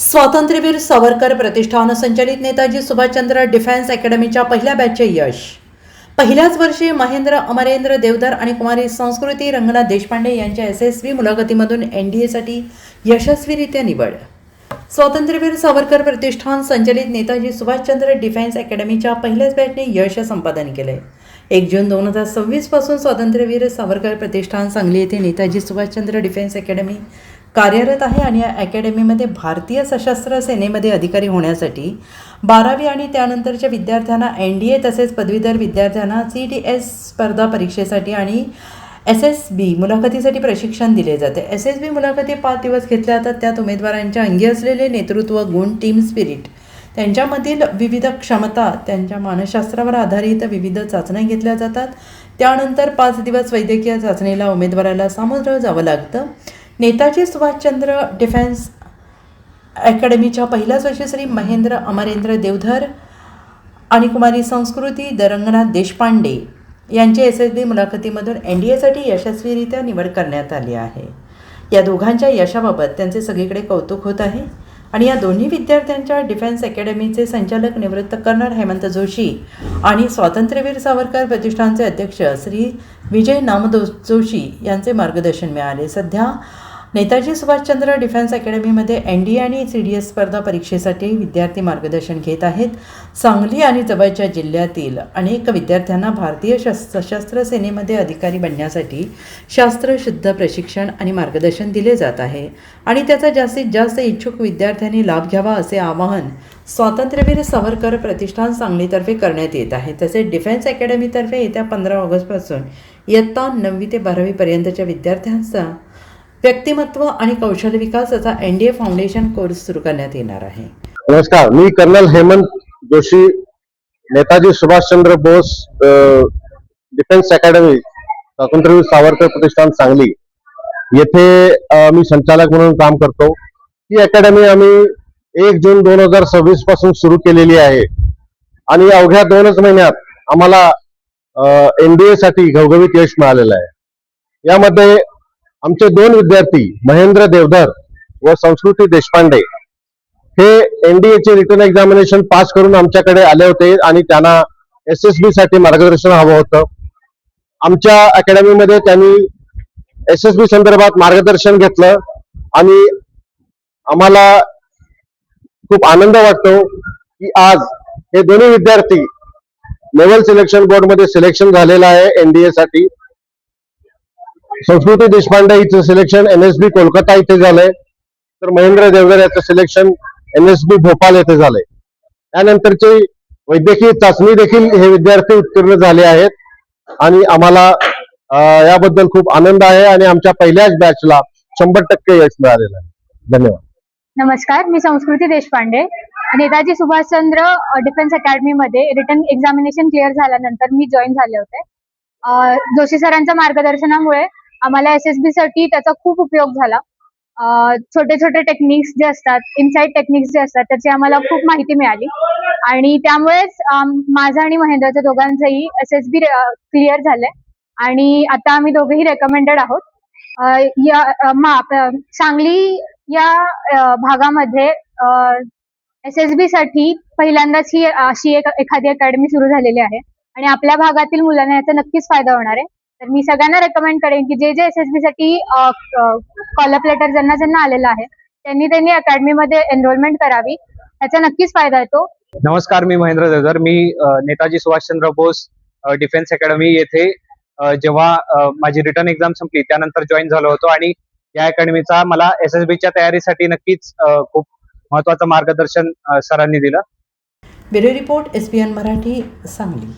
स्वातंत्र्यवीर सावरकर प्रतिष्ठान संचलित नेताजी सुभाषचंद्र डिफेन्स अकॅडमीच्या पहिल्या बॅचचे यश. पहिल्याच वर्षी महेंद्र अमरेंद्र देवधर आणि कुमारी संस्कृती रंगनाथ देशपांडे यांच्या SSV मुलाखतीमधून NDAसाठी यशस्वीरित्या निवड. स्वातंत्र्यवीर सावरकर प्रतिष्ठान संचलित नेताजी सुभाषचंद्र डिफेन्स अकॅडमीच्या पहिल्याच बॅचने यश संपादन केले. 1 जून 2026 पासून स्वातंत्र्यवीर सावरकर प्रतिष्ठान सांगली येथे नेताजी सुभाषचंद्र डिफेन्स अकॅडमी कार्यरत आहे आणि या अकॅडमीमध्ये भारतीय सशस्त्र सेनेमध्ये अधिकारी होण्यासाठी 12वी आणि त्यानंतरच्या विद्यार्थ्यांना NDA तसेच पदवीधर विद्यार्थ्यांना CDS स्पर्धा परीक्षेसाठी आणि SSB मुलाखतीसाठी प्रशिक्षण दिले जाते. SSB मुलाखती 5 दिवस घेतल्या जातात. त्यात उमेदवारांच्या अंगी असलेले नेतृत्व गुण, टीम स्पिरिट, त्यांच्यामधील विविध क्षमता, त्यांच्या मानसशास्त्रावर आधारित विविध चाचण्या घेतल्या जातात. त्यानंतर 5 दिवस वैद्यकीय चाचणीला उमेदवाराला सामोरं जावं लागतं. नेताजी सुभाषचंद्र डिफेन्स अकॅडमीच्या पहिल्याच वर्षी श्री महेंद्र अमरेंद्र देवधर आणि कुमारी संस्कृती रंगनाथ देशपांडे यांची SSB मुलाखतीमधून NDAसाठी यशस्वीरित्या निवड करण्यात आली आहे. या दोघांच्या यशाबाबत त्यांचे सगळीकडे कौतुक होत आहे आणि या दोन्ही विद्यार्थ्यांच्या डिफेन्स अकॅडमीचे संचालक निवृत्त कर्नल हेमंत जोशी आणि स्वातंत्र्यवीर सावरकर प्रतिष्ठानचे अध्यक्ष श्री विजय नामदास जोशी यांचे मार्गदर्शन मिळाले. सध्या नेताजी सुभाषचंद्र डिफेन्स अकॅडमीमध्ये NDA आणि CDS स्पर्धा परीक्षेसाठी विद्यार्थी मार्गदर्शन घेत आहेत. सांगली आणि जवळच्या जिल्ह्यातील अनेक विद्यार्थ्यांना भारतीय सशस्त्र सेनेमध्ये अधिकारी बनण्यासाठी शास्त्रशुद्ध प्रशिक्षण आणि मार्गदर्शन दिले जात आहे आणि त्याचा जास्तीत जास्त इच्छुक विद्यार्थ्यांनी लाभ घ्यावा असे आवाहन स्वातंत्र्यवीर सावरकर प्रतिष्ठान सांगलीतर्फे करण्यात येत आहे. तसेच डिफेन्स अकॅडमीतर्फे येत्या 15 ऑगस्टपासून इयत्ता 9वी ते 12वी पर्यंतच्या विद्यार्थ्यांचा व्यक्तिमत्व आणि कौशल्य विकासाचा NDA फाउंडेशन कोर्स सुरू करण्यात येणार आहे. नमस्कार, मी colonel Hemant Joshi, Netaji Subhashchandra Bose defence academy Swatantryaveer Savarkar प्रतिष्ठान सांगली येथे मी संचालक म्हणून काम करतो. ही अकॅडमी आम्ही 1 जून 2026 पासून सुरू केलेली आहे आणि अवघ्या 2च महिन्यात आम्हाला NDA साठी घवघवीत यश मिळालेलं आहे. यामध्ये आमचे 2 विद्यार्थी महेंद्र देवधर व संस्कृती देशपांडे हे NDA चे रिटन एक्झामिनेशन पास करून आमच्याकडे आले होते आणि त्यांना SSB साठी मार्गदर्शन हवं होतं. आमच्या अकॅडमीमध्ये त्यांनी SSB संदर्भात मार्गदर्शन घेतलं आणि आम्हाला खूप आनंद वाटतो की आज हे दोन्ही विद्यार्थी नेव्हल सिलेक्शन बोर्डमध्ये सिलेक्शन झालेलं आहे NDA साठी. संस्कृती देशपांडे हिचं सिलेक्शन NSB कोलकाता इथे झालंय, तर महेंद्र देवधर याचं सिलेक्शन NSB भोपाळ येथे झालंय. त्यानंतरची वैद्यकीय चाचणी देखील हे विद्यार्थी उत्तीर्ण झाले आहेत आणि आम्हाला याबद्दल खूप आनंद आहे आणि आमच्या पहिल्याच बॅचला 100% यश मिळालेलं आहे. धन्यवाद. नमस्कार, मी संस्कृती देशपांडे. नेताजी सुभाषचंद्र डिफेन्स अकॅडमी मध्ये रिटन एक्झामिनेशन क्लिअर झाल्यानंतर मी जॉईन झाले होते. जोशी सरांच्या मार्गदर्शनामुळे आम्हाला SSB साठी त्याचा खूप उपयोग झाला. छोटे छोटे टेक्निक्स जे असतात, इनसाइड टेक्निक्स जे असतात, त्याची आम्हाला खूप माहिती मिळाली आणि त्यामुळेच माझं आणि महेंद्रच्या दोघांचंही SSB क्लिअर झालंय आणि आता आम्ही दोघेही रेकमेंडेड आहोत. सांगली या भागामध्ये SSB साठी पहिल्यांदाच ही अशी एखादी अकॅडमी सुरू झालेली आहे आणि आपल्या भागातील मुलांना याचा नक्कीच फायदा होणार आहे. तर मी सगळ्यांना रेकमेंड करेन की जे SSB साठी कॉलअप लेटर ज्यांना आलेला आहे त्यांनी अकॅडमीमध्ये एनरोलमेंट करावी, याचा नक्कीच फायदा येतो. नमस्कार, मी महेंद्र देवधर. मी नेताजी सुभाषचंद्र बोस डिफेन्स अकॅडमी येथे जेव्हा माझी रिटर्न एक्झाम संपली त्यानंतर जॉईन झालो होतो आणि या अकॅडमीचा मला SSBच्या तयारीसाठी नक्कीच खूप महत्वाचं मार्गदर्शन सरांनी दिलं. Bureau report SBN Marathi, Sangli.